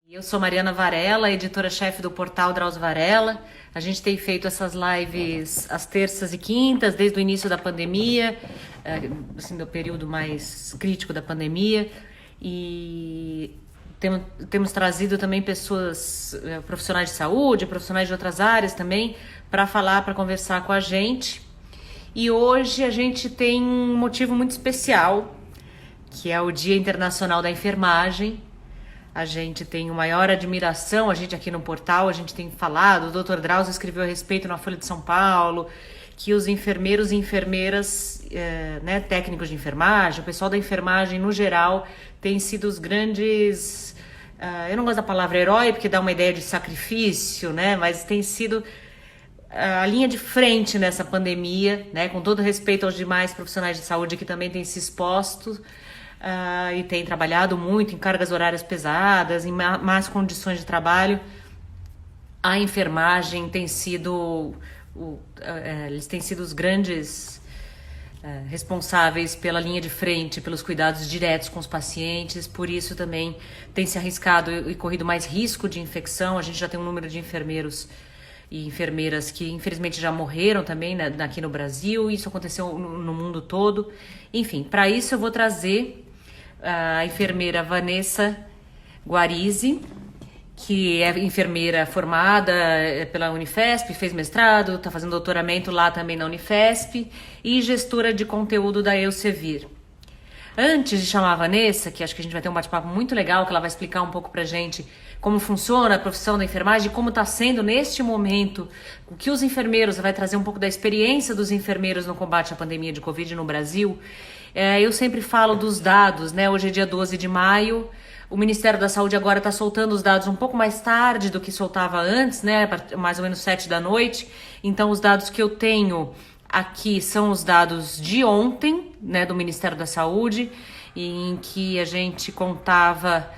Eu sou Mariana Varela, editora-chefe do portal Drauzio Varela. A gente tem feito essas lives às terças e quintas, desde o início da pandemia, assim, do período mais crítico da pandemia. E temos trazido também pessoas, profissionais de saúde, profissionais de outras áreas também, para falar, para conversar com a gente. E hoje a gente tem um motivo muito especial, que é o Dia Internacional da Enfermagem. A gente tem uma maior admiração, a gente aqui no portal, a gente tem falado, o Dr. Drauzio escreveu a respeito na Folha de São Paulo, que os enfermeiros e enfermeiras, né, técnicos de enfermagem, o pessoal da enfermagem no geral, têm sido os grandes, eu não gosto da palavra herói, porque dá uma ideia de sacrifício, né, mas tem sido a linha de frente nessa pandemia, né, com todo respeito aos demais profissionais de saúde que também têm se exposto, e tem trabalhado muito em cargas horárias pesadas, em más condições de trabalho. A enfermagem tem sido, eles têm sido os grandes responsáveis pela linha de frente, pelos cuidados diretos com os pacientes, por isso também tem se arriscado e corrido mais risco de infecção. A gente já tem um número de enfermeiros e enfermeiras que infelizmente já morreram também, né, aqui no Brasil. Isso aconteceu no mundo todo. Enfim, para isso eu vou trazer a enfermeira Vanessa Guarizi, que é enfermeira formada pela Unifesp, fez mestrado, está fazendo doutoramento lá também na Unifesp, e gestora de conteúdo da Elsevier. Antes de chamar a Vanessa, que acho que a gente vai ter um bate-papo muito legal, que ela vai explicar um pouco pra gente como funciona a profissão da enfermagem, como está sendo neste momento, o que os enfermeiros, vai trazer um pouco da experiência dos enfermeiros no combate à pandemia de Covid no Brasil. Eu sempre falo dos dados, né? Hoje é dia 12 de maio, o Ministério da Saúde agora está soltando os dados um pouco mais tarde do que soltava antes, né? Mais ou menos 7 da noite. Então, os dados que eu tenho aqui são os dados de ontem, né, do Ministério da Saúde, em que a gente contava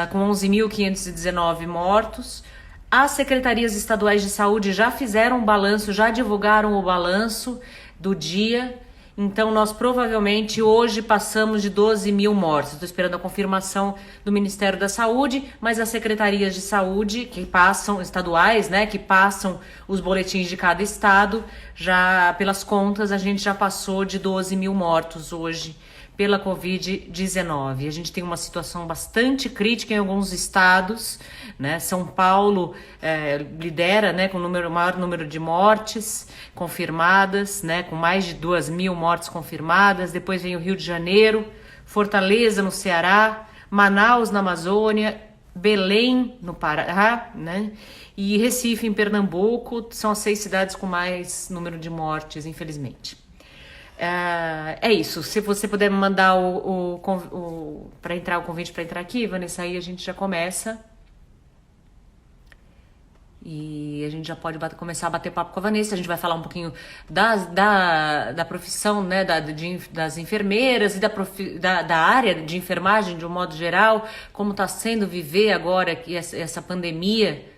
com 11.519 mortos. As secretarias estaduais de saúde já fizeram um balanço, já divulgaram o balanço do dia. Então, nós provavelmente hoje passamos de 12 mil mortos. Estou esperando a confirmação do Ministério da Saúde, mas as secretarias de saúde que passam, estaduais, né, que passam os boletins de cada estado, já pelas contas, a gente já passou de 12 mil mortos hoje pela Covid-19. A gente tem uma situação bastante crítica em alguns estados, né? São Paulo lidera, né, com o maior número de mortes confirmadas, né, com mais de 2 mil mortes confirmadas. Depois vem o Rio de Janeiro, Fortaleza no Ceará, Manaus na Amazônia, Belém no Pará, né, e Recife em Pernambuco. São as 6 cidades com mais número de mortes, infelizmente. É isso. Se você puder me mandar para entrar o convite para entrar aqui, Vanessa, aí a gente já começa. E a gente já pode começar a bater papo com a Vanessa. A gente vai falar um pouquinho da profissão, né, das enfermeiras e da área de enfermagem de um modo geral, como está sendo viver agora essa pandemia,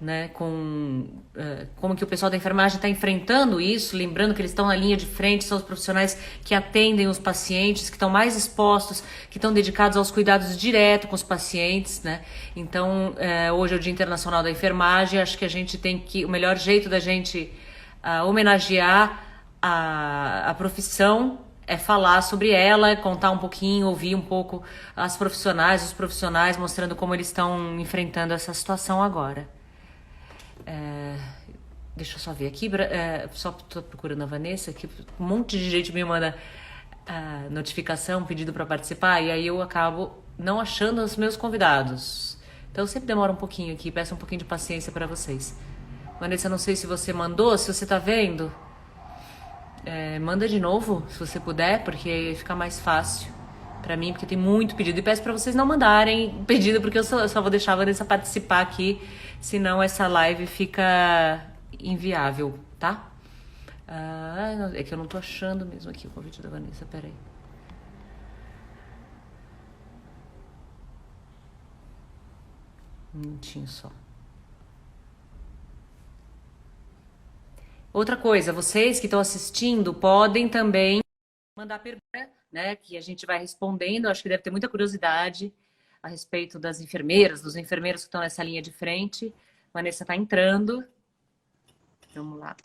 né, como que o pessoal da enfermagem está enfrentando isso, lembrando que eles estão na linha de frente, são os profissionais que atendem os pacientes, que estão mais expostos, que estão dedicados aos cuidados diretos com os pacientes, né? Então, hoje é o Dia Internacional da Enfermagem. Acho que a gente tem que, o melhor jeito da gente homenagear a profissão é falar sobre ela, contar um pouquinho, ouvir um pouco os profissionais, mostrando como eles estão enfrentando essa situação agora. Deixa eu só ver aqui, só tô procurando a Vanessa, que um monte de gente me manda notificação, pedido para participar, e aí eu acabo não achando os meus convidados. Então sempre demora um pouquinho aqui, peço um pouquinho de paciência para vocês. Vanessa, não sei se você mandou, se você tá vendo, manda de novo, se você puder, porque aí fica mais fácil para mim, porque tem muito pedido. E peço para vocês não mandarem pedido, porque eu só vou deixar a Vanessa participar aqui, senão essa live fica inviável, tá? É que eu não tô achando mesmo aqui o convite da Vanessa, peraí. Um minutinho só. Outra coisa, vocês que estão assistindo podem também mandar pergunta, né, que a gente vai respondendo. Acho que deve ter muita curiosidade a respeito das enfermeiras, dos enfermeiros que estão nessa linha de frente. Vanessa está entrando. Vamos lá.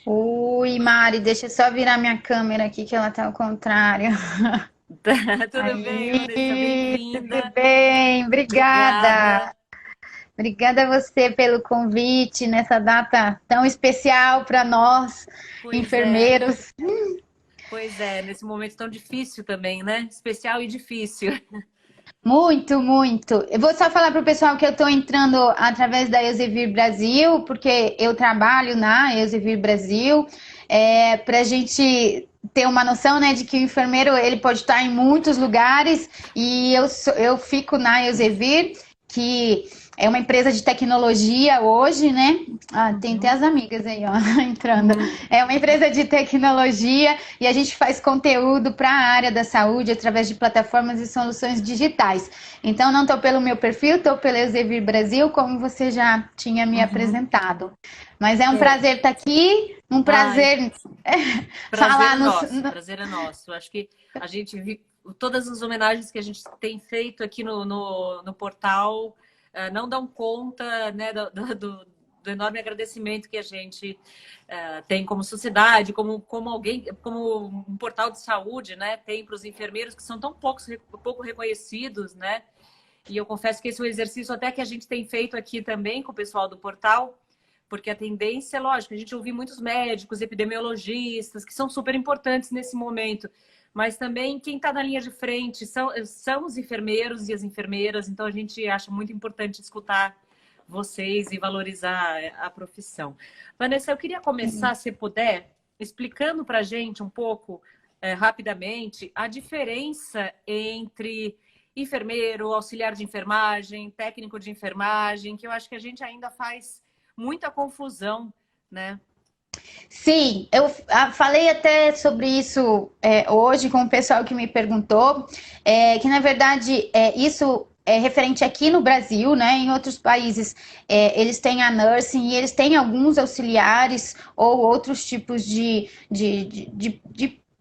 Oi, Mari, deixa eu só virar minha câmera aqui que ela tá ao contrário. Tudo bem, Vanessa? Tudo Bem-vinda. bem? Obrigada. Obrigada. Obrigada a você pelo convite nessa data tão especial para nós, Pois é, enfermeiros. pois é, nesse momento tão difícil também, né? Especial e difícil. Muito, muito. Eu vou só falar para o pessoal que eu estou entrando através da Elsevier Brasil, porque eu trabalho na Elsevier Brasil, para a gente ter uma noção, né, de que o enfermeiro ele pode estar em muitos lugares e eu fico na Elsevier, que é uma empresa de tecnologia hoje, né? Ah, tem até as amigas aí, ó, entrando. É uma empresa de tecnologia e a gente faz conteúdo para a área da saúde através de plataformas e soluções digitais. Então, não estou pelo meu perfil, estou pelo Elsevier Brasil, como você já tinha me Uhum. apresentado. Mas é um É. prazer estar aqui, um Ai, prazer prazer falar é nos. nosso, prazer é nosso. Acho que a gente todas as homenagens que a gente tem feito aqui no portal não dão conta, né, do enorme agradecimento que a gente tem como sociedade, como alguém, como um portal de saúde, né, tem para os enfermeiros que são tão pouco reconhecidos, né? E eu confesso que esse é um exercício até que a gente tem feito aqui também com o pessoal do portal, porque a tendência, é lógico, a gente ouve muitos médicos, epidemiologistas, que são super importantes nesse momento, mas também quem está na linha de frente são os enfermeiros e as enfermeiras, então a gente acha muito importante escutar vocês e valorizar a profissão. Vanessa, eu queria começar, se puder, explicando para a gente um pouco, rapidamente, a diferença entre enfermeiro, auxiliar de enfermagem, técnico de enfermagem, que eu acho que a gente ainda faz muita confusão, né? Sim, eu falei até sobre isso hoje com o pessoal que me perguntou, que na verdade isso é referente aqui no Brasil, né? Em outros países eles têm a nursing e eles têm alguns auxiliares ou outros tipos de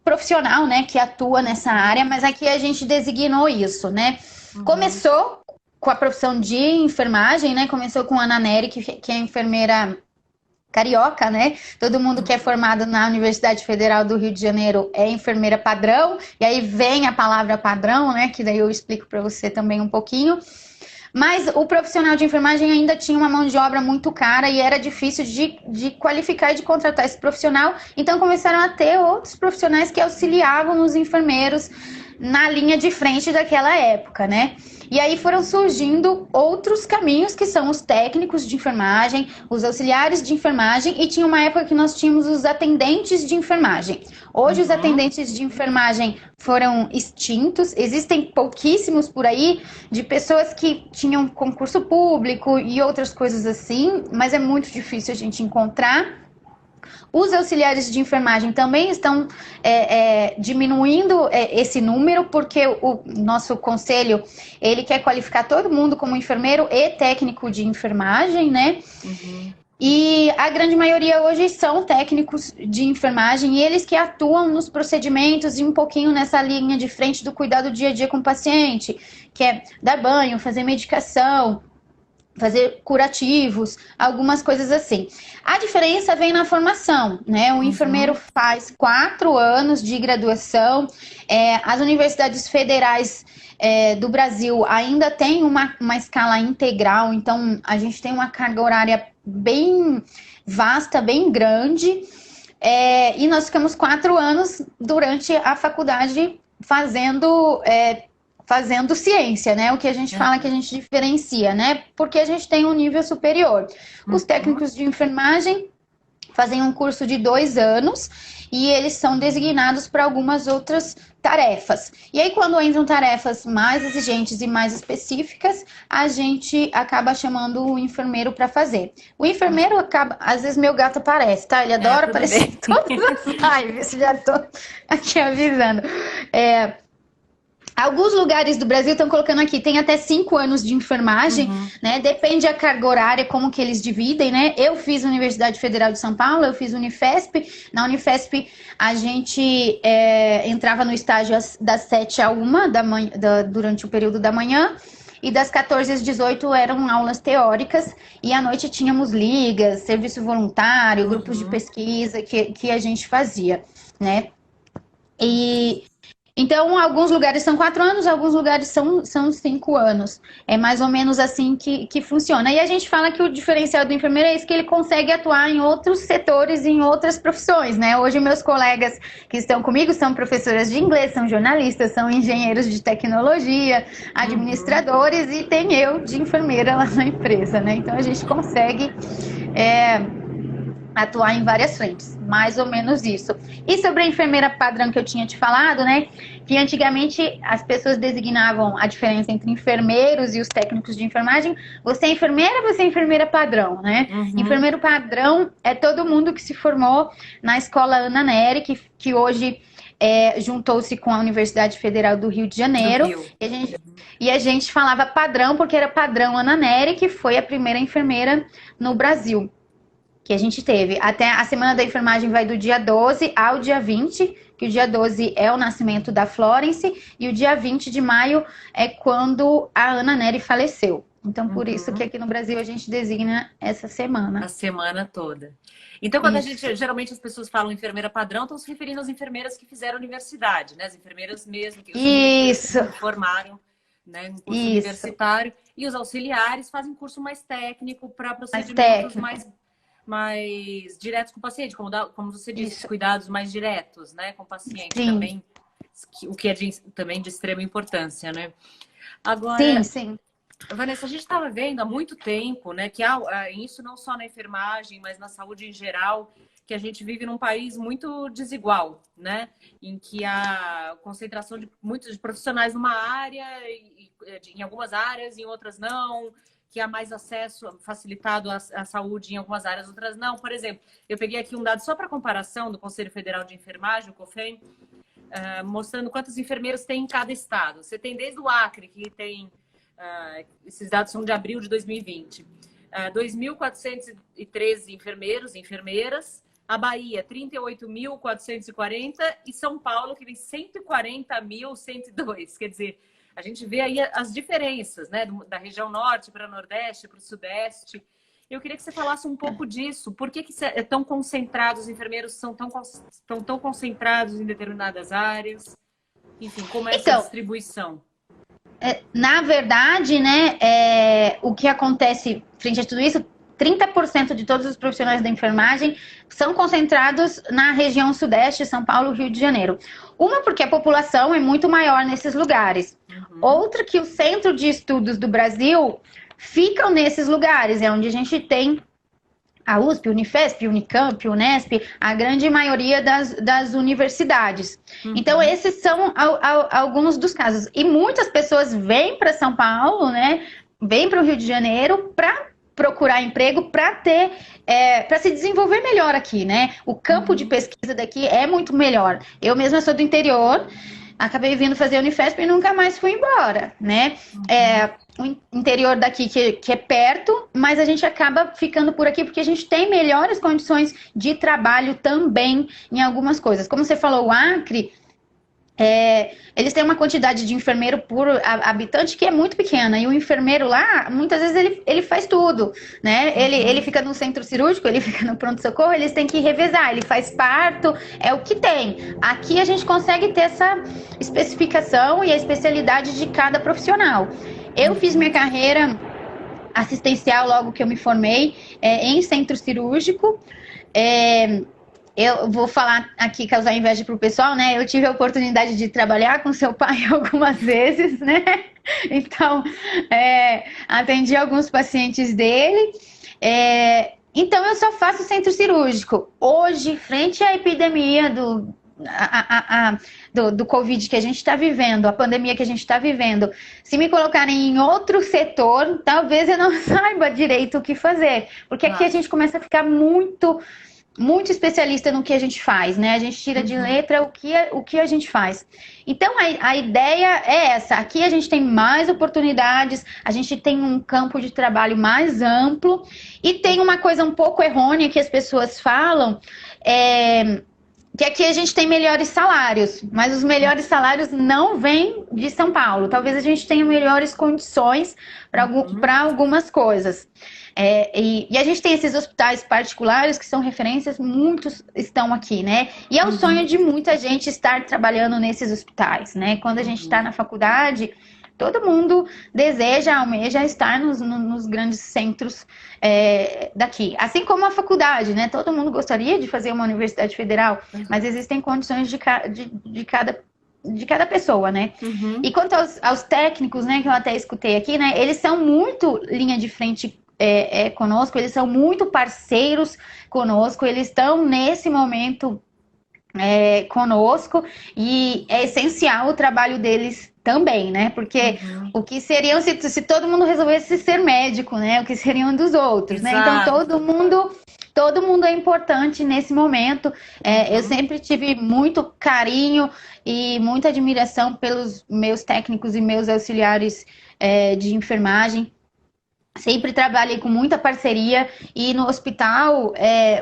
profissional, né? Que atua nessa área, mas aqui a gente designou isso, né? Uhum. Começou com a profissão de enfermagem, né? Começou com a Ana Nery, que é enfermeira carioca, né? Todo mundo que é Uhum. formado na Universidade Federal do Rio de Janeiro é enfermeira padrão, e aí vem a palavra padrão, né? Que daí eu explico para você também um pouquinho. Mas o profissional de enfermagem ainda tinha uma mão de obra muito cara e era difícil de qualificar e de contratar esse profissional. Então começaram a ter outros profissionais que auxiliavam os enfermeiros na linha de frente daquela época, né? E aí foram surgindo outros caminhos, que são os técnicos de enfermagem, os auxiliares de enfermagem, e tinha uma época que nós tínhamos os atendentes de enfermagem. Hoje os Uhum. atendentes de enfermagem foram extintos, existem pouquíssimos por aí de pessoas que tinham concurso público e outras coisas assim, mas é muito difícil a gente encontrar. Os auxiliares de enfermagem também estão diminuindo esse número, porque o nosso conselho ele quer qualificar todo mundo como enfermeiro e técnico de enfermagem, né? Uhum. E a grande maioria hoje são técnicos de enfermagem e eles que atuam nos procedimentos e um pouquinho nessa linha de frente do cuidado dia a dia com o paciente, que é dar banho, fazer medicação, fazer curativos, algumas coisas assim. A diferença vem na formação, né? O enfermeiro Uhum. faz 4 anos de graduação, as universidades federais do Brasil ainda tem uma escala integral, então a gente tem uma carga horária bem vasta, bem grande, e nós ficamos 4 anos durante a faculdade fazendo ciência, né? O que a gente fala que a gente diferencia, né? Porque a gente tem um nível superior. Os Uhum. técnicos de enfermagem fazem um curso de 2 anos e eles são designados para algumas outras tarefas. E aí, quando entram tarefas mais exigentes e mais específicas, a gente acaba chamando o enfermeiro para fazer. O enfermeiro acaba, às vezes meu gato aparece, tá? Ele adora Tudo aparecer em bem. todas as lives, já tô aqui avisando. Alguns lugares do Brasil estão colocando aqui, tem até 5 anos de enfermagem, né? Depende da carga horária, como que eles dividem, né? Eu fiz Universidade Federal de São Paulo, eu fiz Unifesp. Na Unifesp, a gente entrava no estágio das 7 à 1 da manhã, durante o período da manhã, e das 14 às 18 eram aulas teóricas, e à noite tínhamos ligas, serviço voluntário, grupos de pesquisa que a gente fazia, né? Então, alguns lugares são 4 anos, alguns lugares são 5 anos. É mais ou menos assim que funciona. E a gente fala que o diferencial do enfermeiro é isso, que ele consegue atuar em outros setores, em outras profissões, né? Hoje, meus colegas que estão comigo são professoras de inglês, são jornalistas, são engenheiros de tecnologia, administradores, e tem eu de enfermeira lá na empresa, né? Então, a gente consegue atuar em várias frentes, mais ou menos isso. E sobre a enfermeira padrão que eu tinha te falado, né, que antigamente as pessoas designavam a diferença entre enfermeiros e os técnicos de enfermagem. Você é enfermeira, você é enfermeira padrão, né? Enfermeiro padrão é todo mundo que se formou na escola Ana Nery, que hoje juntou-se com a Universidade Federal do Rio de Janeiro. E a gente falava padrão porque era padrão Ana Nery, que foi a primeira enfermeira no Brasil que a gente teve. Até a Semana da Enfermagem vai do dia 12 ao dia 20, que o dia 12 é o nascimento da Florence, e o dia 20 de maio é quando a Ana Nery faleceu. Então, por isso que aqui no Brasil a gente designa essa semana. A semana toda. Então, quando geralmente as pessoas falam enfermeira padrão, estão se referindo às enfermeiras que fizeram universidade, né? As enfermeiras mesmo, que se formaram, né, no curso universitário. E os auxiliares fazem curso mais técnico para procedimentos mais diretos com o paciente, como você disse, cuidados mais diretos, né, com o paciente também, o que é também de extrema importância, né? Agora, Vanessa, a gente estava vendo há muito tempo, né, que isso não só na enfermagem, mas na saúde em geral, que a gente vive num país muito desigual, né, em que há concentração de muitos profissionais numa área, em algumas áreas, em outras não, que há mais acesso facilitado à saúde em algumas áreas, outras não. Por exemplo, eu peguei aqui um dado só para comparação do Conselho Federal de Enfermagem, o COFEN, mostrando quantos enfermeiros tem em cada estado. Você tem desde o Acre, que tem, esses dados são de abril de 2020, 2.413 enfermeiros e enfermeiras, a Bahia, 38.440 e São Paulo, que tem 140.102. Quer dizer, a gente vê aí as diferenças, né, da região norte para nordeste, para o sudeste. Eu queria que você falasse um pouco disso. Por que é tão concentrado, os enfermeiros estão tão concentrados em determinadas áreas? Enfim, como é essa distribuição? Na verdade, né, o que acontece frente a tudo isso, 30% de todos os profissionais da enfermagem são concentrados na região sudeste, São Paulo, Rio de Janeiro. Uma, porque a população é muito maior nesses lugares. Outra, que o centro de estudos do Brasil ficam nesses lugares, é onde a gente tem a USP, Unifesp, Unicamp, Unesp, a grande maioria das universidades. Então, esses são alguns dos casos. E muitas pessoas vêm para São Paulo, né, vêm para o Rio de Janeiro para procurar emprego, para se desenvolver melhor aqui, né? O campo de pesquisa daqui é muito melhor. Eu mesma sou do interior, acabei vindo fazer Unifesp e nunca mais fui embora, né? O interior daqui que é perto, mas a gente acaba ficando por aqui porque a gente tem melhores condições de trabalho também em algumas coisas. Como você falou, o Acre, eles têm uma quantidade de enfermeiro por habitante que é muito pequena. E o enfermeiro lá, muitas vezes, ele faz tudo, né? Ele fica no centro cirúrgico, ele fica no pronto-socorro, eles têm que revezar. Ele faz parto, é o que tem. Aqui a gente consegue ter essa especificação e a especialidade de cada profissional. Eu fiz minha carreira assistencial logo que eu me formei em centro cirúrgico. Eu vou falar aqui, causar inveja pro pessoal, né? Eu tive a oportunidade de trabalhar com seu pai algumas vezes, né? Então, atendi alguns pacientes dele. Então, eu só faço centro cirúrgico. Hoje, frente à epidemia do Covid que a gente está vivendo, a pandemia que a gente está vivendo, se me colocarem em outro setor, talvez eu não saiba direito o que fazer. Porque aqui a gente começa a ficar muito muito especialista no que a gente faz, né? A gente tira de letra o que a gente faz. Então, a ideia é essa. Aqui a gente tem mais oportunidades, a gente tem um campo de trabalho mais amplo e tem uma coisa um pouco errônea que as pessoas falam, que aqui a gente tem melhores salários, mas os melhores salários não vêm de São Paulo. Talvez a gente tenha melhores condições para algumas coisas. E a gente tem esses hospitais particulares que são referências, muitos estão aqui, né? E é o sonho de muita gente estar trabalhando nesses hospitais, né? Quando a gente está na faculdade, todo mundo almeja estar nos grandes centros daqui. Assim como a faculdade, né? Todo mundo gostaria de fazer uma universidade federal, mas existem condições de cada pessoa, né? E quanto aos técnicos, né, que eu até escutei aqui, né? Eles são muito linha de frente conosco, eles são muito parceiros conosco, eles estão nesse momento conosco e é essencial o trabalho deles também, né? Porque o que seriam se todo mundo resolvesse ser médico, né? O que seriam dos outros, né? Então todo mundo é importante nesse momento. Eu sempre tive muito carinho e muita admiração pelos meus técnicos e meus auxiliares de enfermagem. Sempre trabalhei com muita parceria e no hospital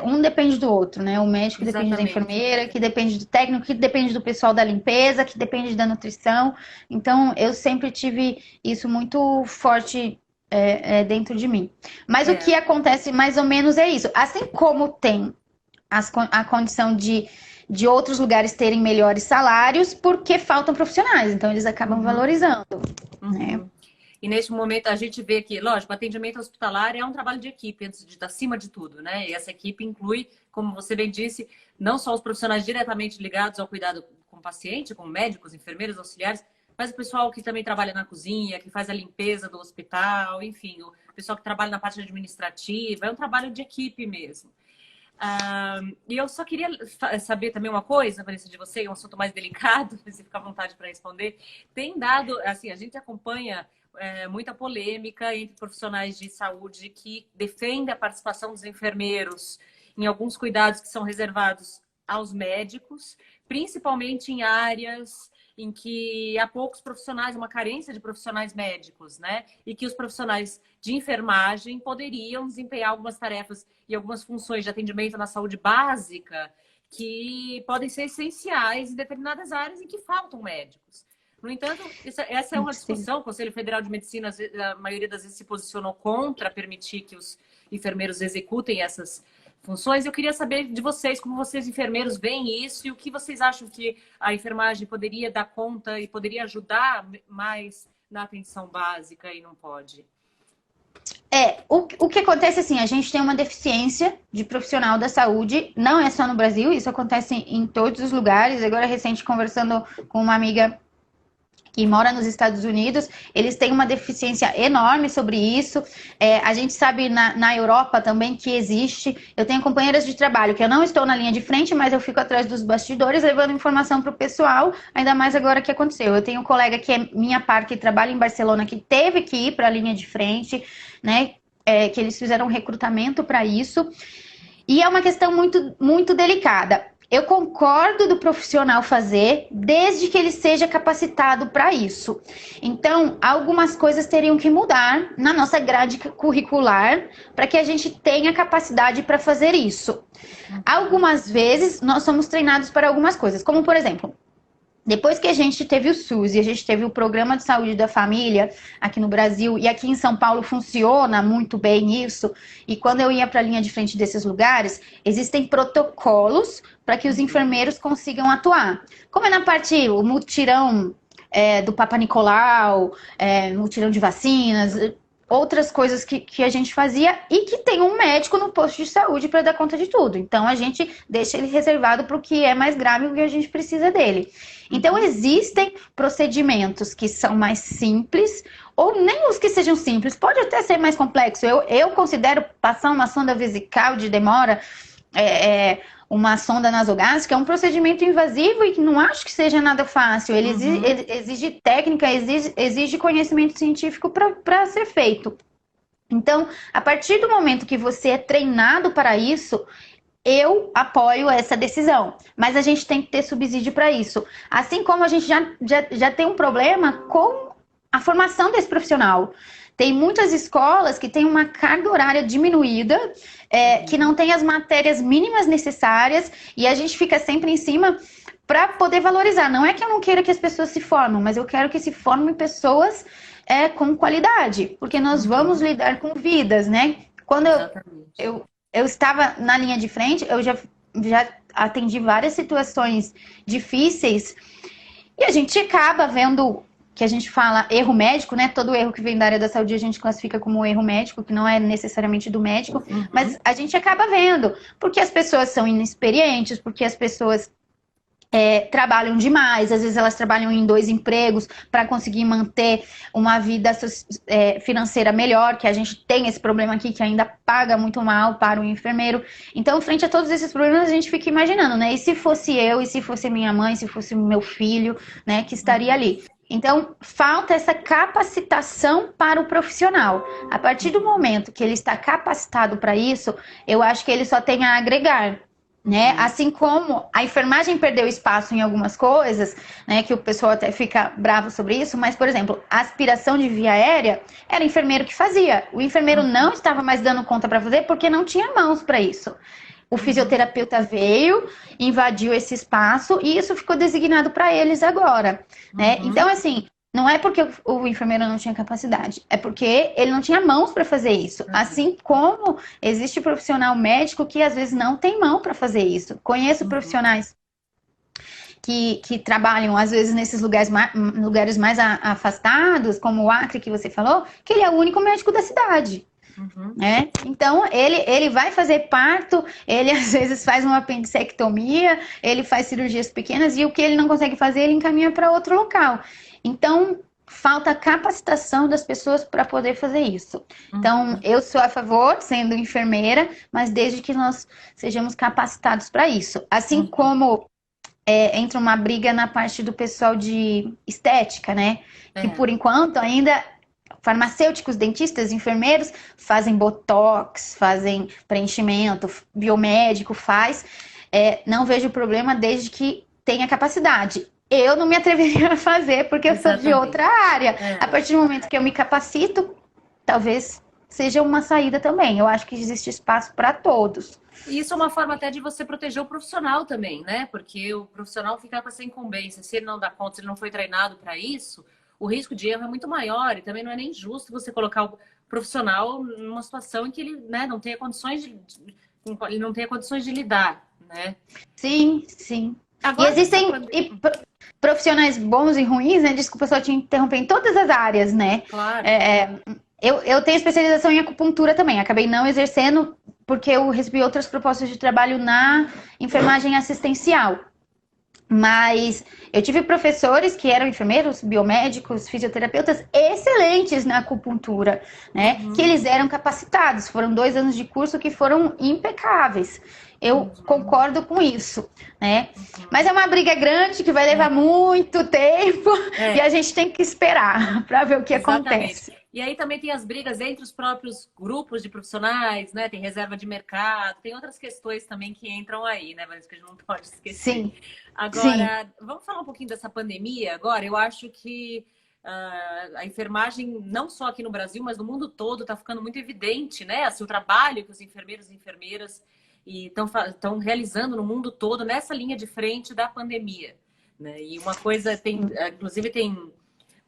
um depende do outro, né? O médico depende da enfermeira, que depende do técnico, que depende do pessoal da limpeza, que depende da nutrição. Então, eu sempre tive isso muito forte dentro de mim. Mas o que acontece mais ou menos é isso. Assim como tem a condição de outros lugares terem melhores salários, porque faltam profissionais. Então, eles acabam valorizando, né? E neste momento a gente vê que, lógico, o atendimento hospitalar é um trabalho de equipe, acima de tudo, né? E essa equipe inclui, como você bem disse, não só os profissionais diretamente ligados ao cuidado com o paciente, como médicos, enfermeiros, auxiliares, mas o pessoal que também trabalha na cozinha, que faz a limpeza do hospital, enfim, o pessoal que trabalha na parte administrativa, é um trabalho de equipe mesmo. E eu só queria saber também uma coisa, Vanessa, de você, um assunto mais delicado, se fica à vontade para responder. Tem dado, assim, a gente acompanha muita polêmica entre profissionais de saúde que defendem a participação dos enfermeiros em alguns cuidados que são reservados aos médicos, principalmente em áreas em que há poucos profissionais, uma carência de profissionais médicos, né? E que os profissionais de enfermagem poderiam desempenhar algumas tarefas e algumas funções de atendimento na saúde básica que podem ser essenciais em determinadas áreas em que faltam médicos. No entanto, essa é uma discussão. O Conselho Federal de Medicina, a maioria das vezes, se posicionou contra permitir que os enfermeiros executem essas funções. Eu queria saber de vocês, como vocês enfermeiros veem isso e o que vocês acham que a enfermagem poderia dar conta e poderia ajudar mais na atenção básica e não pode. O que acontece assim, a gente tem uma deficiência de profissional da saúde, não é só no Brasil, isso acontece em todos os lugares. Agora, recente, conversando com uma amiga que mora nos Estados Unidos, eles têm uma deficiência enorme sobre isso. A gente sabe na Europa também que existe. Eu tenho companheiras de trabalho que eu não estou na linha de frente, mas eu fico atrás dos bastidores levando informação para o pessoal, ainda mais agora que aconteceu. Eu tenho um colega que é minha par, que trabalha em Barcelona, que teve que ir para a linha de frente, né? Que eles fizeram um recrutamento para isso. E é uma questão muito, muito delicada. Eu concordo do profissional fazer, desde que ele seja capacitado para isso. Então, algumas coisas teriam que mudar na nossa grade curricular para que a gente tenha capacidade para fazer isso. Algumas vezes, nós somos treinados para algumas coisas, como, por exemplo, depois que a gente teve o SUS e a gente teve o Programa de Saúde da Família aqui no Brasil, e aqui em São Paulo funciona muito bem isso, e quando eu ia para a linha de frente desses lugares, existem protocolos para que os enfermeiros consigam atuar. Como é na parte, o mutirão do Papa Nicolau, mutirão de vacinas, outras coisas que a gente fazia, e que tem um médico no posto de saúde para dar conta de tudo. Então, a gente deixa ele reservado para o que é mais grave, porque a gente precisa dele. Então, existem procedimentos que são mais simples, ou nem os que sejam simples, pode até ser mais complexo. Eu considero passar uma sonda vesical de demora, uma sonda nasogástrica, é um procedimento invasivo e que não acho que seja nada fácil. Ele exige técnica, exige conhecimento científico para ser feito. Então, a partir do momento que você é treinado para isso, eu apoio essa decisão, mas a gente tem que ter subsídio para isso. Assim como a gente já tem um problema com a formação desse profissional. Tem muitas escolas que têm uma carga horária diminuída, que não tem as matérias mínimas necessárias, e a gente fica sempre em cima para poder valorizar. Não é que eu não queira que as pessoas se formem, mas eu quero que se formem pessoas com qualidade, porque nós vamos lidar com vidas, né? Quando eu estava na linha de frente, eu já atendi várias situações difíceis, e a gente acaba vendo, que a gente fala erro médico, né? Todo erro que vem da área da saúde a gente classifica como erro médico, que não é necessariamente do médico, mas a gente acaba vendo, porque as pessoas são inexperientes, porque as pessoas trabalham demais, às vezes elas trabalham em 2 empregos para conseguir manter uma vida financeira melhor, que a gente tem esse problema aqui que ainda paga muito mal para o enfermeiro. Então, frente a todos esses problemas, a gente fica imaginando, né? E se fosse eu, e se fosse minha mãe, se fosse meu filho, né, que estaria ali. Então, falta essa capacitação para o profissional. A partir do momento que ele está capacitado para isso, eu acho que ele só tem a agregar. Né? Assim como a enfermagem perdeu espaço em algumas coisas, né, que o pessoal até fica bravo sobre isso, mas, por exemplo, a aspiração de via aérea era o enfermeiro que fazia. O enfermeiro não estava mais dando conta para fazer porque não tinha mãos para isso. O fisioterapeuta veio, invadiu esse espaço e isso ficou designado para eles agora. Né? Então, assim, não é porque o enfermeiro não tinha capacidade, é porque ele não tinha mãos para fazer isso. Assim como existe profissional médico que às vezes não tem mão para fazer isso. Conheço profissionais que trabalham às vezes nesses lugares mais afastados, como o Acre que você falou, que ele é o único médico da cidade. Né? Então, ele vai fazer parto, ele às vezes faz uma apendicectomia, ele faz cirurgias pequenas e o que ele não consegue fazer, ele encaminha para outro local. Então, falta capacitação das pessoas para poder fazer isso. Então, eu sou a favor, sendo enfermeira, mas desde que nós sejamos capacitados para isso. Assim como entra uma briga na parte do pessoal de estética, né? Que por enquanto ainda farmacêuticos, dentistas, enfermeiros fazem botox, fazem preenchimento, biomédico faz. Não vejo problema desde que tenha capacidade. Eu não me atreveria a fazer porque eu sou de outra área. A partir do momento que eu me capacito, talvez seja uma saída também. Eu acho que existe espaço para todos. E isso é uma forma até de você proteger o profissional também, né? Porque o profissional fica com essa incumbência. Se ele não dá conta, se ele não foi treinado para isso, o risco de erro é muito maior. E também não é nem justo você colocar o profissional numa situação em que ele, né, não tenha condições ele não tenha condições de lidar, né? Sim, sim. Agora, e existem profissionais bons e ruins, né? Desculpa só te interromper, em todas as áreas, né? Claro. Eu tenho especialização em acupuntura também. Acabei não exercendo porque eu recebi outras propostas de trabalho na enfermagem assistencial. Mas eu tive professores que eram enfermeiros, biomédicos, fisioterapeutas excelentes na acupuntura, né? Que eles eram capacitados. Foram 2 anos de curso que foram impecáveis. Eu concordo com isso, né? Mas é uma briga grande que vai levar muito tempo e a gente tem que esperar para ver o que acontece. E aí também tem as brigas entre os próprios grupos de profissionais, né? Tem reserva de mercado, tem outras questões também que entram aí, né, Vanessa, que a gente não pode esquecer. Sim. Agora, vamos falar um pouquinho dessa pandemia agora. Eu acho que a enfermagem, não só aqui no Brasil, mas no mundo todo, está ficando muito evidente, né? Assim, o trabalho que os enfermeiros e enfermeiras estão realizando no mundo todo nessa linha de frente da pandemia, né? E uma coisa inclusive tem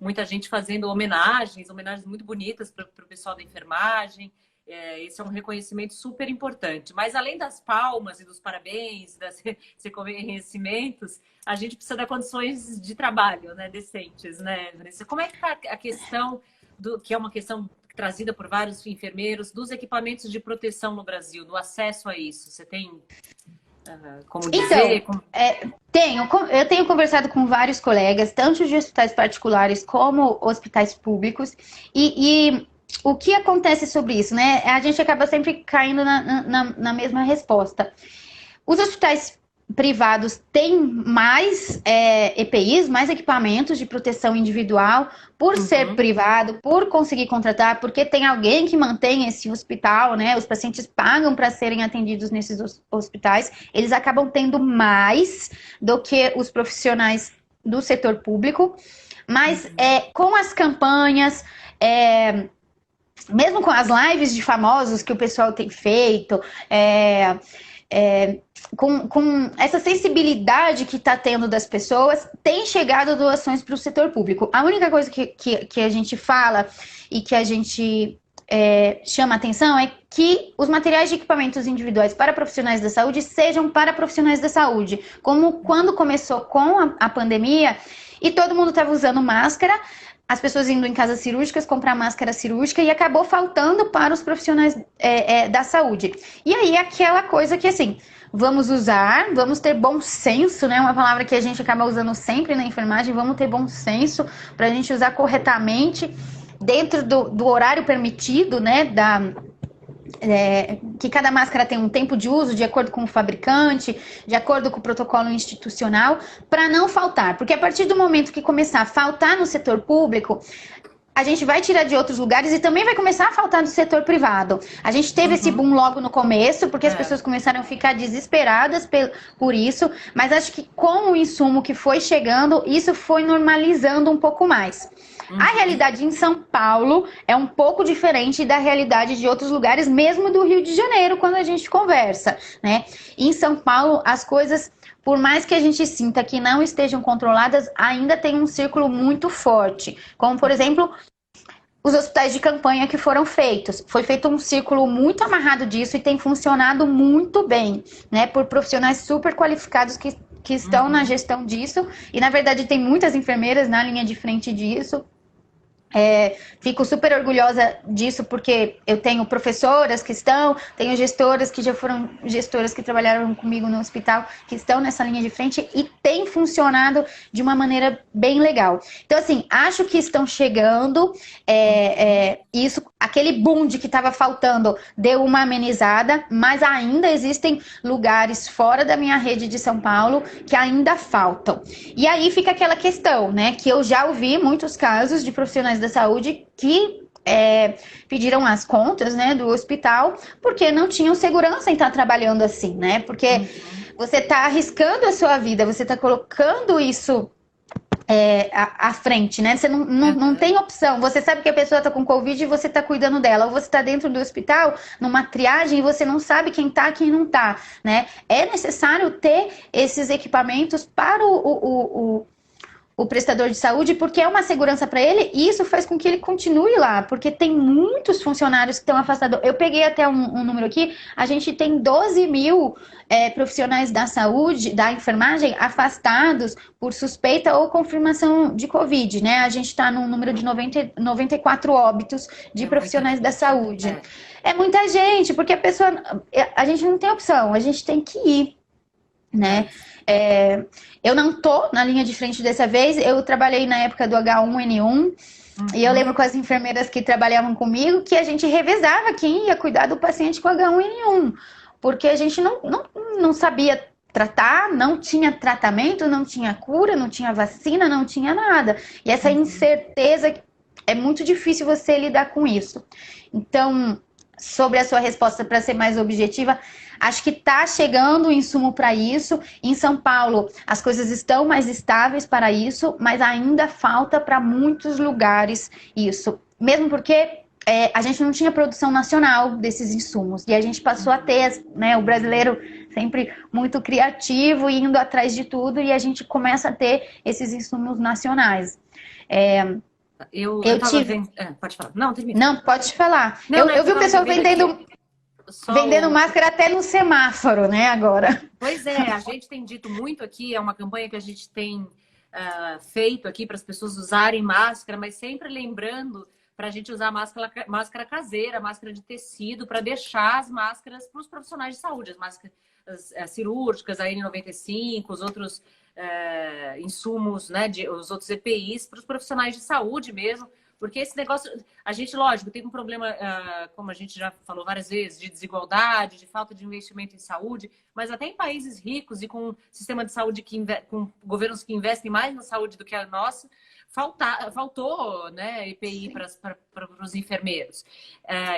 muita gente fazendo homenagens muito bonitas para o pessoal da enfermagem. Esse é um reconhecimento super importante. Mas além das palmas e dos parabéns, dos reconhecimentos, a gente precisa dar condições de trabalho, né, decentes, né, Vanessa? Como é que está a questão, que é uma questão trazida por vários enfermeiros, dos equipamentos de proteção no Brasil, do acesso a isso? Você tem como dizer? Eu tenho conversado com vários colegas, tanto de hospitais particulares como hospitais públicos, e o que acontece sobre isso, né? A gente acaba sempre caindo na mesma resposta. Os hospitais privados têm mais EPIs, mais equipamentos de proteção individual, por ser privado, por conseguir contratar, porque tem alguém que mantém esse hospital, né? Os pacientes pagam para serem atendidos nesses hospitais, eles acabam tendo mais do que os profissionais do setor público, mas com as campanhas, mesmo com as lives de famosos que o pessoal tem feito, com essa sensibilidade que está tendo das pessoas, tem chegado doações para o setor público. A única coisa que a gente fala e que a gente chama atenção é que os materiais de equipamentos individuais para profissionais da saúde sejam para profissionais da saúde. Como quando começou com a pandemia e todo mundo estava usando máscara, as pessoas indo em casas cirúrgicas comprar máscara cirúrgica e acabou faltando para os profissionais da saúde. E aí aquela coisa que assim, vamos usar, vamos ter bom senso, né? Uma palavra que a gente acaba usando sempre na enfermagem, vamos ter bom senso para a gente usar corretamente dentro do horário permitido, né? Que cada máscara tem um tempo de uso de acordo com o fabricante, de acordo com o protocolo institucional, para não faltar. Porque a partir do momento que começar a faltar no setor público, a gente vai tirar de outros lugares e também vai começar a faltar do setor privado. A gente teve esse boom logo no começo, porque as pessoas começaram a ficar desesperadas por isso, mas acho que com o insumo que foi chegando, isso foi normalizando um pouco mais. A realidade em São Paulo é um pouco diferente da realidade de outros lugares, mesmo do Rio de Janeiro, quando a gente conversa, né? Em São Paulo, as coisas, por mais que a gente sinta que não estejam controladas, ainda tem um círculo muito forte. Como, por exemplo, os hospitais de campanha que foram feitos. Foi feito um círculo muito amarrado disso e tem funcionado muito bem, né? Por profissionais super qualificados que estão na gestão disso. E, na verdade, tem muitas enfermeiras na linha de frente disso. Fico super orgulhosa disso porque eu tenho professoras que tenho gestoras que já foram gestoras que trabalharam comigo no hospital, que estão nessa linha de frente e tem funcionado de uma maneira bem legal. Então, assim, acho que estão chegando, isso, aquele boom de que estava faltando deu uma amenizada, mas ainda existem lugares fora da minha rede de São Paulo que ainda faltam. E aí fica aquela questão, né, que eu já ouvi muitos casos de profissionais da saúde que pediram as contas, né, do hospital porque não tinham segurança em estar trabalhando assim, né? Porque você está arriscando a sua vida, você está colocando isso à frente, né? Você não tem opção. Você sabe que a pessoa está com Covid e você está cuidando dela. Ou você está dentro do hospital, numa triagem, e você não sabe quem está, quem não está, né? É necessário ter esses equipamentos para o prestador de saúde, porque é uma segurança para ele e isso faz com que ele continue lá, porque tem muitos funcionários que estão afastados. Eu peguei até um número aqui, a gente tem 12 mil profissionais da saúde, da enfermagem, afastados por suspeita ou confirmação de Covid, né? A gente está num número de 94 óbitos de profissionais da saúde. É muita gente, porque a gente não tem opção, a gente tem que ir, né? Eu não tô na linha de frente dessa vez, eu trabalhei na época do H1N1 e eu lembro com as enfermeiras que trabalhavam comigo que a gente revezava quem ia cuidar do paciente com H1N1, porque a gente não sabia tratar, não tinha tratamento, não tinha cura, não tinha vacina, não tinha nada. E essa incerteza, é muito difícil você lidar com isso. Então, sobre a sua resposta, para ser mais objetiva, acho que está chegando o insumo para isso. Em São Paulo, as coisas estão mais estáveis para isso, mas ainda falta para muitos lugares isso. Mesmo porque a gente não tinha produção nacional desses insumos. E a gente passou a ter, né, o brasileiro sempre muito criativo, indo atrás de tudo, e a gente começa a ter esses insumos nacionais. Eu tive... vendo... pode falar. Não, termina. Não, pode falar. Eu vi o pessoal vendendo máscara até no semáforo, né, agora. Pois é, a gente tem dito muito aqui, é uma campanha que a gente tem feito aqui para as pessoas usarem máscara, mas sempre lembrando para a gente usar máscara caseira, máscara de tecido, para deixar as máscaras para os profissionais de saúde, as máscaras cirúrgicas, a N95, os outros insumos, né, os outros EPIs para os profissionais de saúde mesmo, Porque esse negócio, a gente, lógico, tem um problema, como a gente já falou várias vezes, de desigualdade, de falta de investimento em saúde, mas até em países ricos e com sistema de saúde com governos que investem mais na saúde do que a nossa, faltou, né, EPI para os enfermeiros.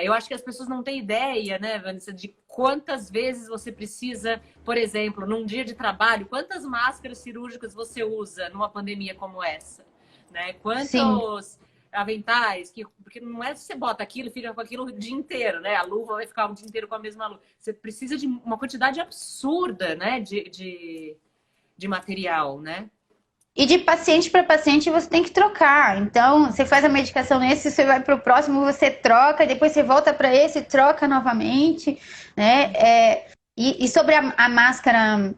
Eu acho que as pessoas não têm ideia, né, Vanessa, de quantas vezes você precisa, por exemplo, num dia de trabalho, quantas máscaras cirúrgicas você usa numa pandemia como essa, né? Sim. Quantos aventais, porque não é você bota aquilo e fica com aquilo o dia inteiro, né? A luva vai ficar o dia inteiro com a mesma luva. Você precisa de uma quantidade absurda, né, de material, né? E de paciente para paciente você tem que trocar. Então, você faz a medicação nesse, você vai para o próximo, você troca, depois você volta para esse e troca novamente, né? E sobre a máscara,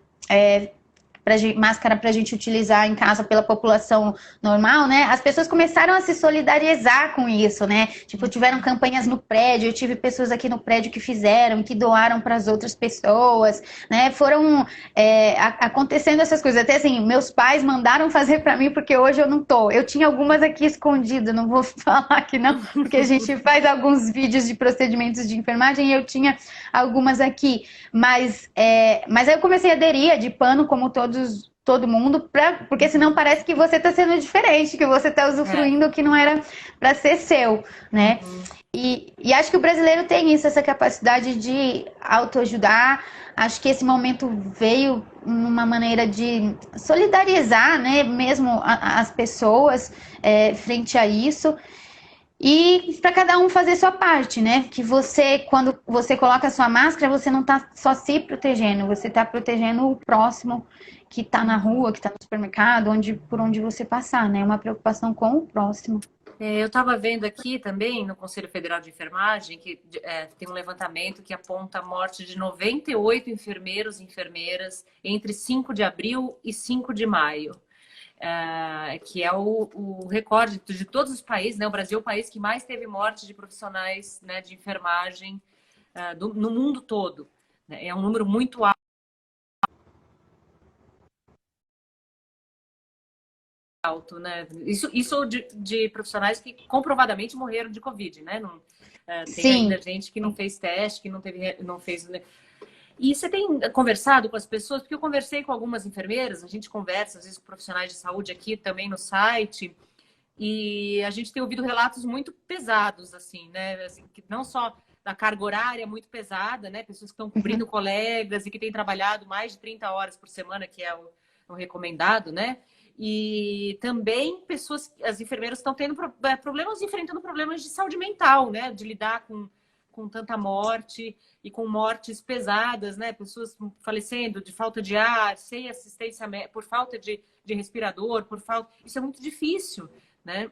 máscara para a gente utilizar em casa pela população normal, né? As pessoas começaram a se solidarizar com isso, né? Tipo, tiveram campanhas no prédio, eu tive pessoas aqui no prédio que fizeram, que doaram para as outras pessoas, né? Foram acontecendo essas coisas. Até assim, meus pais mandaram fazer para mim, porque hoje eu não tô. Eu tinha algumas aqui escondidas, não vou falar aqui não, porque a gente faz alguns vídeos de procedimentos de enfermagem e eu tinha algumas aqui. Mas aí eu comecei a aderir de pano, como todo mundo, porque senão parece que você está sendo diferente, que você está usufruindo o que não era para ser seu, né? E acho que o brasileiro tem isso, essa capacidade de autoajudar. Acho que esse momento veio numa maneira de solidarizar, né, mesmo as pessoas frente a isso. E para cada um fazer sua parte, né? Que você, quando você coloca a sua máscara, você não está só se protegendo, você está protegendo o próximo que está na rua, que está no supermercado, por onde você passar, né? Uma preocupação com o próximo. Eu estava vendo aqui também no Conselho Federal de Enfermagem que tem um levantamento que aponta a morte de 98 enfermeiros e enfermeiras entre 5 de abril e 5 de maio. Que é o recorde de todos os países, né? O Brasil é o país que mais teve morte de profissionais, né, de enfermagem no mundo todo, né? É um número muito alto, né? Isso de profissionais que comprovadamente morreram de Covid, né? Tem ainda gente que não fez teste, que não fez. Né? E você tem conversado com as pessoas? Porque eu conversei com algumas enfermeiras, a gente conversa às vezes com profissionais de saúde aqui também no site, e a gente tem ouvido relatos muito pesados, assim, né? Assim, que não só da carga horária muito pesada, né? Pessoas que estão cobrindo colegas e que têm trabalhado mais de 30 horas por semana, que é o recomendado, né? E também as enfermeiras estão tendo enfrentando problemas de saúde mental, né? De lidar com tanta morte e com mortes pesadas, né? Pessoas falecendo de falta de ar, sem assistência, por falta de respirador, Isso é muito difícil, né?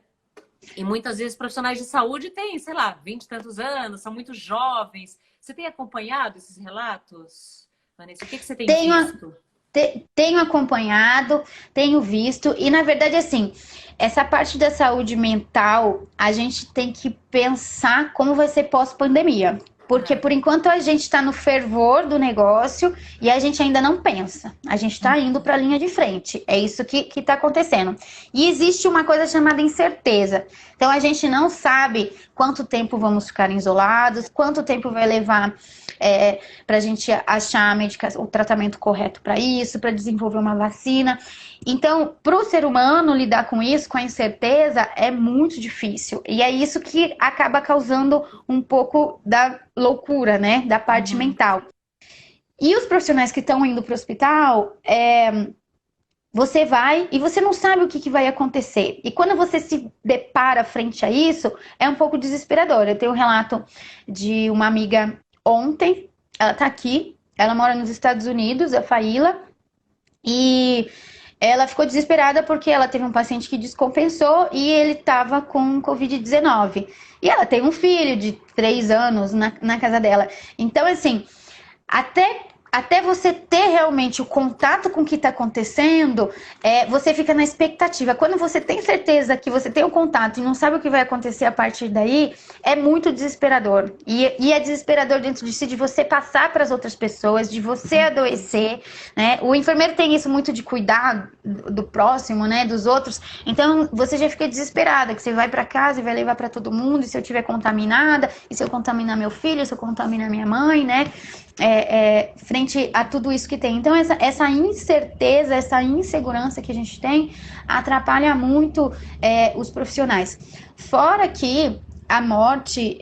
E muitas vezes profissionais de saúde têm, sei lá, 20 e tantos anos, são muito jovens. Você tem acompanhado esses relatos, Vanessa? O que você tem visto? Tenho acompanhado, tenho visto, e na verdade, assim, essa parte da saúde mental, a gente tem que pensar como vai ser pós-pandemia. Porque por enquanto a gente está no fervor do negócio e a gente ainda não pensa. A gente está indo para a linha de frente. É isso que está acontecendo. E existe uma coisa chamada incerteza. Então a gente não sabe quanto tempo vamos ficar isolados, quanto tempo vai levar para a gente achar a medicação, o tratamento correto para isso, para desenvolver uma vacina. Então, para o ser humano lidar com isso, com a incerteza, é muito difícil. E é isso que acaba causando um pouco da loucura, né? Da parte mental. E os profissionais que estão indo para o hospital, você vai e você não sabe o que vai acontecer. E quando você se depara frente a isso, é um pouco desesperador. Eu tenho um relato de uma amiga ontem, ela tá aqui, ela mora nos Estados Unidos, a Faíla, e ela ficou desesperada porque ela teve um paciente que descompensou e ele estava com Covid-19. E ela tem um filho de 3 anos na casa dela. Então, assim, até até você ter realmente o contato com o que está acontecendo, você fica na expectativa. Quando você tem certeza que você tem o contato e não sabe o que vai acontecer a partir daí, é muito desesperador. E é desesperador dentro de si, de você passar para as outras pessoas, de você adoecer, né? O enfermeiro tem isso muito de cuidar do próximo, né? Dos outros. Então, você já fica desesperada, que você vai para casa e vai levar para todo mundo, e se eu estiver contaminada, e se eu contaminar meu filho, se eu contaminar minha mãe, né? Frente a tudo isso que tem. Então, essa incerteza, essa insegurança que a gente tem atrapalha muito os profissionais. Fora que a morte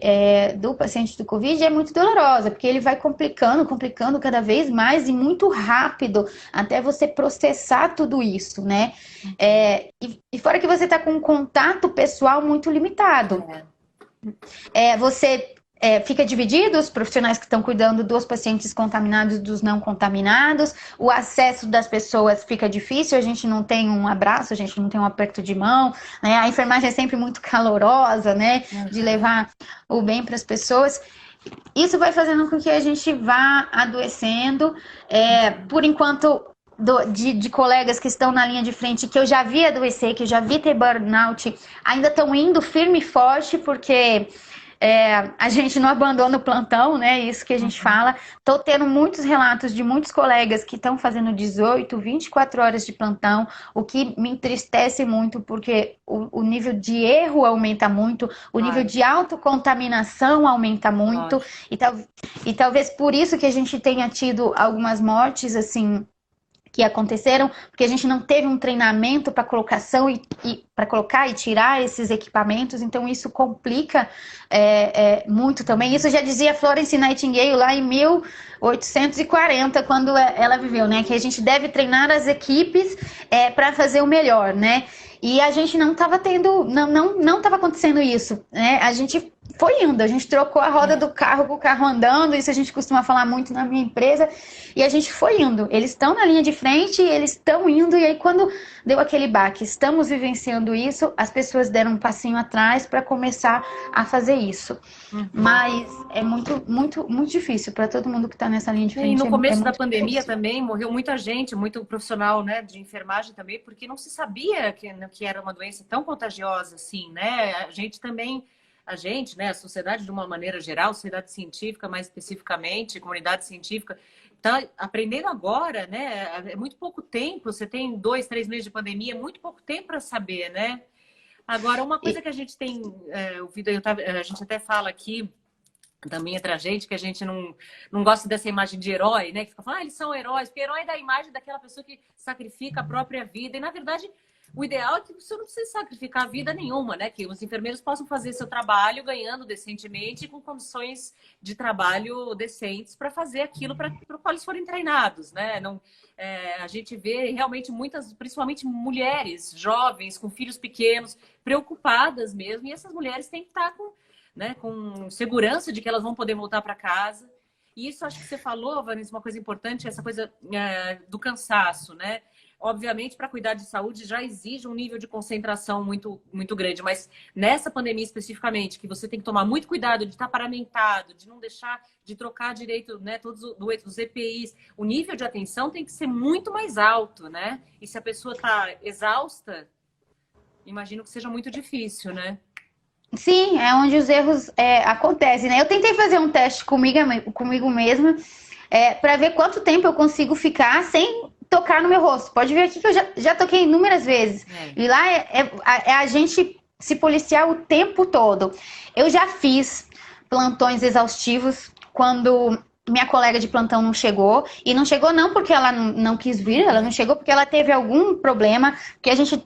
do paciente do Covid é muito dolorosa, porque ele vai complicando cada vez mais e muito rápido até você processar tudo isso, né? E fora que você está com um contato pessoal muito limitado. Você fica dividido, os profissionais que estão cuidando dos pacientes contaminados e dos não contaminados, o acesso das pessoas fica difícil, a gente não tem um abraço, a gente não tem um aperto de mão, né? A enfermagem é sempre muito calorosa, né? De levar o bem para as pessoas. Isso vai fazendo com que a gente vá adoecendo. Por enquanto, de colegas que estão na linha de frente, que eu já vi adoecer, que eu já vi ter burnout, ainda estão indo firme e forte, porque a gente não abandona o plantão, né? Isso que a gente fala. Tô tendo muitos relatos de muitos colegas que estão fazendo 18, 24 horas de plantão, o que me entristece muito, porque o nível de erro aumenta muito, o nível de autocontaminação aumenta muito, e talvez por isso que a gente tenha tido algumas mortes, assim, que aconteceram, porque a gente não teve um treinamento para colocação para colocar e tirar esses equipamentos, então isso complica muito também. Isso já dizia Florence Nightingale lá em 1840, quando ela viveu, né? Que a gente deve treinar as equipes para fazer o melhor, né? E a gente não estava não estava acontecendo isso, né? A gente foi indo, a gente trocou a roda do carro com o carro andando, isso a gente costuma falar muito na minha empresa, e a gente foi indo. Eles estão na linha de frente, eles estão indo, e aí quando deu aquele baque, estamos vivenciando isso, as pessoas deram um passinho atrás para começar a fazer isso. Mas é muito, muito, muito difícil para todo mundo que está nessa linha de frente. E no começo da muito pandemia difícil. também morreu muita gente, muito profissional, né, de enfermagem também, porque não se sabia que era uma doença tão contagiosa assim, né? A gente, né, a sociedade de uma maneira geral, sociedade científica mais especificamente, comunidade científica, está aprendendo agora, né? É muito pouco tempo, você tem 2, 3 meses de pandemia, é muito pouco tempo para saber, né? Agora, uma coisa que a gente tem ouvido, a gente até fala aqui, também entre a gente, que a gente não gosta dessa imagem de herói, né? Que fica falando, eles são heróis, porque herói é da imagem daquela pessoa que sacrifica a própria vida, e na verdade... O ideal é que você não precise sacrificar vida nenhuma, né? Que os enfermeiros possam fazer seu trabalho ganhando decentemente e com condições de trabalho decentes para fazer aquilo para o qual eles forem treinados, né? A gente vê realmente muitas, principalmente mulheres jovens, com filhos pequenos, preocupadas mesmo, e essas mulheres têm que estar com segurança de que elas vão poder voltar para casa. E isso acho que você falou, Vanessa, uma coisa importante, essa coisa do cansaço, né? Obviamente, para cuidar de saúde já exige um nível de concentração muito, muito grande, mas nessa pandemia especificamente, que você tem que tomar muito cuidado de estar paramentado, de não deixar de trocar direito, né, todos os EPIs, o nível de atenção tem que ser muito mais alto, né? E se a pessoa está exausta, imagino que seja muito difícil, né? Sim, é onde os erros acontecem, né? Eu tentei fazer um teste comigo mesma para ver quanto tempo eu consigo ficar sem tocar no meu rosto. Pode ver aqui que eu já toquei inúmeras vezes. E lá é a gente se policiar o tempo todo. Eu já fiz plantões exaustivos quando minha colega de plantão não chegou. E não chegou não porque ela não quis vir, ela não chegou porque ela teve algum problema. Porque a gente,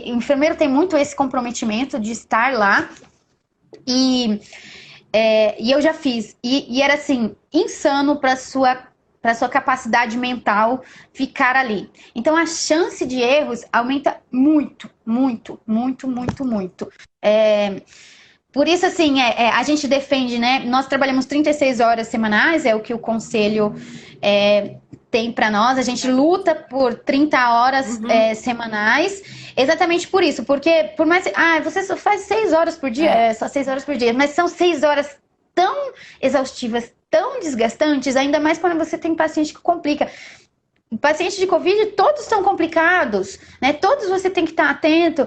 enfermeiro tem muito esse comprometimento de estar lá. E eu já fiz. E era assim, insano para sua capacidade mental ficar ali. Então, a chance de erros aumenta muito, muito, muito, muito, muito. Por isso, assim, a gente defende, né? Nós trabalhamos 36 horas semanais, é o que o conselho tem para nós. A gente luta por 30 horas semanais, exatamente por isso. Porque, por mais... você só faz 6 horas por dia? Só 6 horas por dia. Mas são 6 horas tão exaustivas, tão desgastantes, ainda mais quando você tem paciente que complica. Pacientes de Covid, todos estão complicados, né? Todos você tem que estar atento.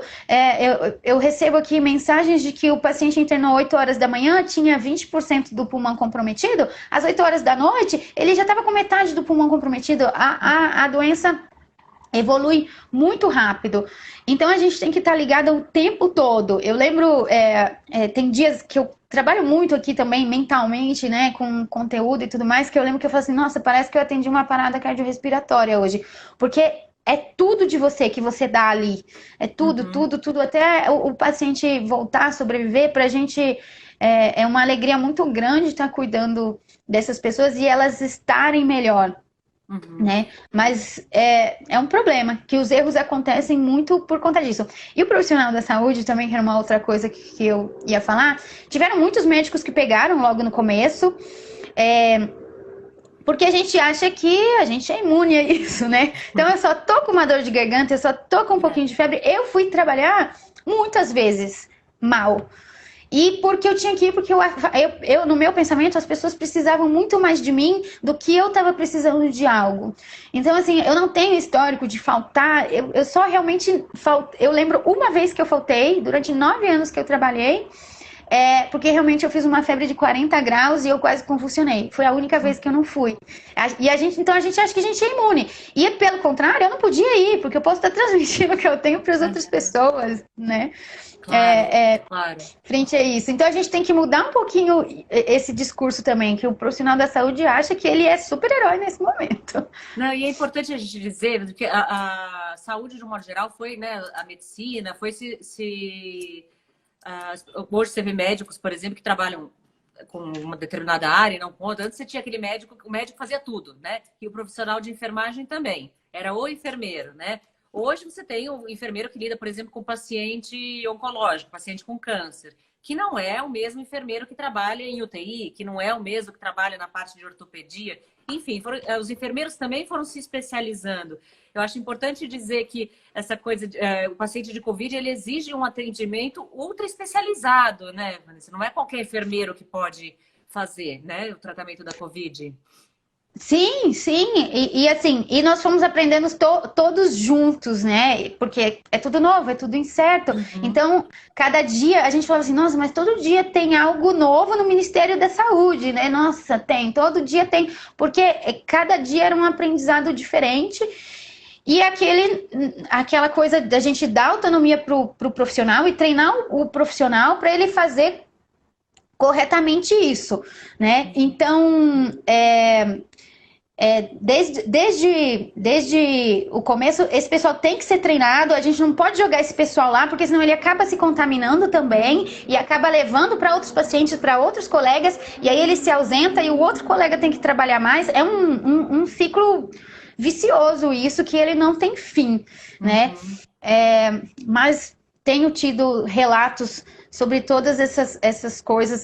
Eu recebo aqui mensagens de que o paciente internou 8 horas da manhã, tinha 20% do pulmão comprometido. Às 8 horas da noite, ele já estava com metade do pulmão comprometido. A doença evolui muito rápido. Então, a gente tem que estar ligado o tempo todo. Eu lembro, tem dias que eu trabalho muito aqui também, mentalmente, né, com conteúdo e tudo mais, que eu lembro que eu falo assim, nossa, parece que eu atendi uma parada cardiorrespiratória hoje. Porque é tudo de você que você dá ali. É tudo, tudo, até o paciente voltar a sobreviver, pra gente é uma alegria muito grande estar cuidando dessas pessoas e elas estarem melhor. Né? Mas é um problema, que os erros acontecem muito por conta disso. E o profissional da saúde também, que era uma outra coisa que eu ia falar, tiveram muitos médicos que pegaram logo no começo, porque a gente acha que a gente é imune a isso, né? Então eu só tô com uma dor de garganta, eu só tô com um pouquinho de febre. Eu fui trabalhar muitas vezes mal. E porque eu tinha que ir, porque eu, no meu pensamento, as pessoas precisavam muito mais de mim do que eu estava precisando de algo. Então, assim, eu não tenho histórico de faltar, eu só realmente eu lembro uma vez que eu faltei, durante 9 anos que eu trabalhei, porque realmente eu fiz uma febre de 40 graus e eu quase convulsionei. Foi a única vez que eu não fui. Então a gente acha que a gente é imune. E pelo contrário, eu não podia ir, porque eu posso estar transmitindo o que eu tenho para as outras pessoas, né? Claro. Frente a isso. Então a gente tem que mudar um pouquinho esse discurso também, que o profissional da saúde acha que ele é super-herói nesse momento. Não, e é importante a gente dizer que a saúde, de um modo geral, foi, né, a medicina, foi hoje você vê médicos, por exemplo, que trabalham com uma determinada área e não com outra. Antes você tinha aquele médico, o médico fazia tudo, né? E o profissional de enfermagem também. Era o enfermeiro, né? Hoje você tem o enfermeiro que lida, por exemplo, com paciente oncológico, paciente com câncer, que não é o mesmo enfermeiro que trabalha em UTI, que não é o mesmo que trabalha na parte de ortopedia. Enfim, os enfermeiros também foram se especializando. Eu acho importante dizer que essa coisa, o paciente de Covid, ele exige um atendimento ultra especializado, né, Vanessa? Não é qualquer enfermeiro que pode fazer, né, o tratamento da Covid. Sim, sim, assim, e nós fomos aprendendo todos juntos, né? Porque é tudo novo, é tudo incerto. Então, cada dia a gente falava assim, nossa, mas todo dia tem algo novo no Ministério da Saúde, né? Nossa, todo dia tem, porque cada dia era um aprendizado diferente. E aquela coisa da gente dar autonomia pro profissional e treinar o profissional para ele fazer corretamente isso, né? Então, desde o começo, esse pessoal tem que ser treinado. A gente não pode jogar esse pessoal lá, porque senão ele acaba se contaminando também e acaba levando para outros pacientes, para outros colegas, e aí ele se ausenta e o outro colega tem que trabalhar mais. É um ciclo vicioso isso, que ele não tem fim, né? Mas tenho tido relatos sobre todas essas coisas.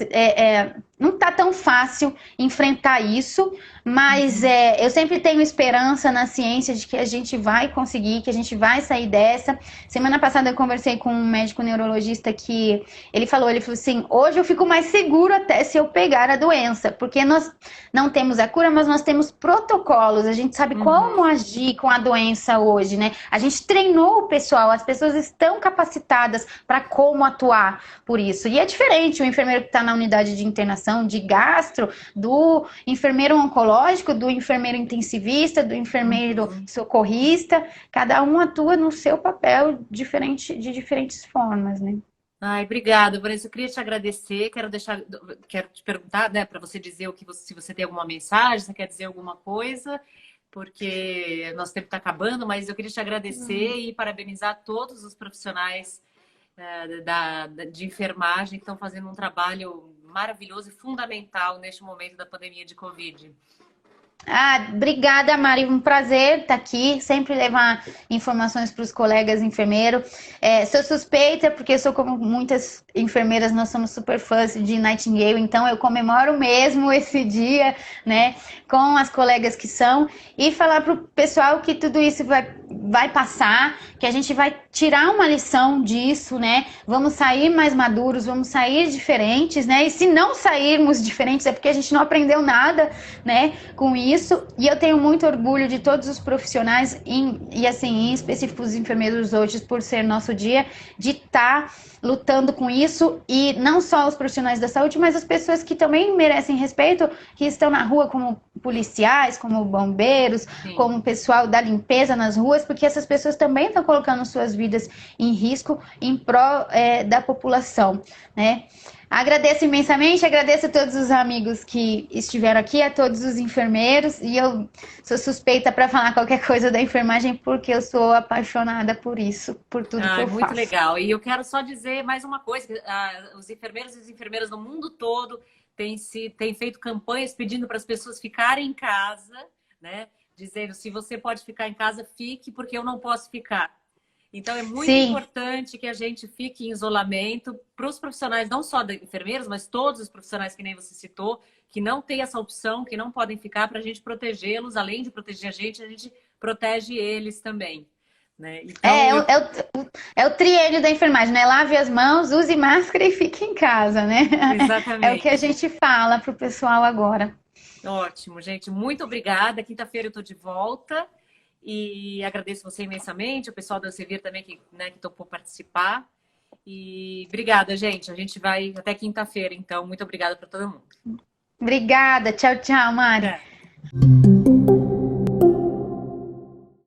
Não tá tão fácil enfrentar isso, mas eu sempre tenho esperança na ciência de que a gente vai conseguir, que a gente vai sair dessa. Semana passada eu conversei com um médico neurologista que ele falou assim, hoje eu fico mais seguro até se eu pegar a doença, porque nós não temos a cura, mas nós temos protocolos, a gente sabe como agir com a doença hoje, né? A gente treinou o pessoal, as pessoas estão capacitadas para como atuar por isso. E é diferente o enfermeiro que está na unidade de internação, de gastro, do enfermeiro oncológico, do enfermeiro intensivista, do enfermeiro socorrista. Cada um atua no seu papel de diferentes formas, né? Ai, obrigada, Vanessa. Eu queria te agradecer. Quero te perguntar, né, para você dizer se você tem alguma mensagem, se quer dizer alguma coisa, porque nosso tempo está acabando, mas eu queria te agradecer e parabenizar todos os profissionais de enfermagem que estão fazendo um trabalho maravilhoso e fundamental neste momento da pandemia de Covid. Obrigada, Mari. Um prazer estar aqui, sempre levar informações para os colegas enfermeiros. Sou suspeita, porque sou como muitas enfermeiras, nós somos super fãs de Nightingale, então eu comemoro mesmo esse dia, né, com as colegas que são, e falar para o pessoal que tudo isso vai passar, que a gente vai tirar uma lição disso, né? Vamos sair mais maduros, vamos sair diferentes, né? E se não sairmos diferentes é porque a gente não aprendeu nada, né, com isso. E eu tenho muito orgulho de todos os profissionais, e assim, em específico os enfermeiros hoje, por ser nosso dia, de estar lutando com isso, e não só os profissionais da saúde, mas as pessoas que também merecem respeito, que estão na rua, como policiais, como bombeiros, Sim. como o pessoal da limpeza nas ruas, porque essas pessoas também estão colocando suas vidas em risco em prol da população, né? Agradeço imensamente, agradeço a todos os amigos que estiveram aqui, a todos os enfermeiros, e eu sou suspeita para falar qualquer coisa da enfermagem, porque eu sou apaixonada por isso, por tudo que eu Muito faço. legal. E eu quero só dizer mais uma coisa: os enfermeiros e as enfermeiras no mundo todo têm feito campanhas pedindo para as pessoas ficarem em casa, né? Dizendo, se você pode ficar em casa, fique, porque eu não posso ficar. Então, é muito Sim. importante que a gente fique em isolamento para os profissionais, não só de enfermeiros, mas todos os profissionais que nem você citou, que não têm essa opção, que não podem ficar, para a gente protegê-los. Além de proteger a gente protege eles também, né? Então, É o triênio da enfermagem, né? Lave as mãos, use máscara e fique em casa, né? É o que a exatamente. gente fala pro pessoal agora. Ótimo, gente. Muito obrigada. Quinta-feira eu estou de volta e agradeço você imensamente, o pessoal da Elsevier também que topou participar. E obrigada, gente. A gente vai até quinta-feira, então. Muito obrigada para todo mundo. Obrigada. Tchau, tchau, Mari. É.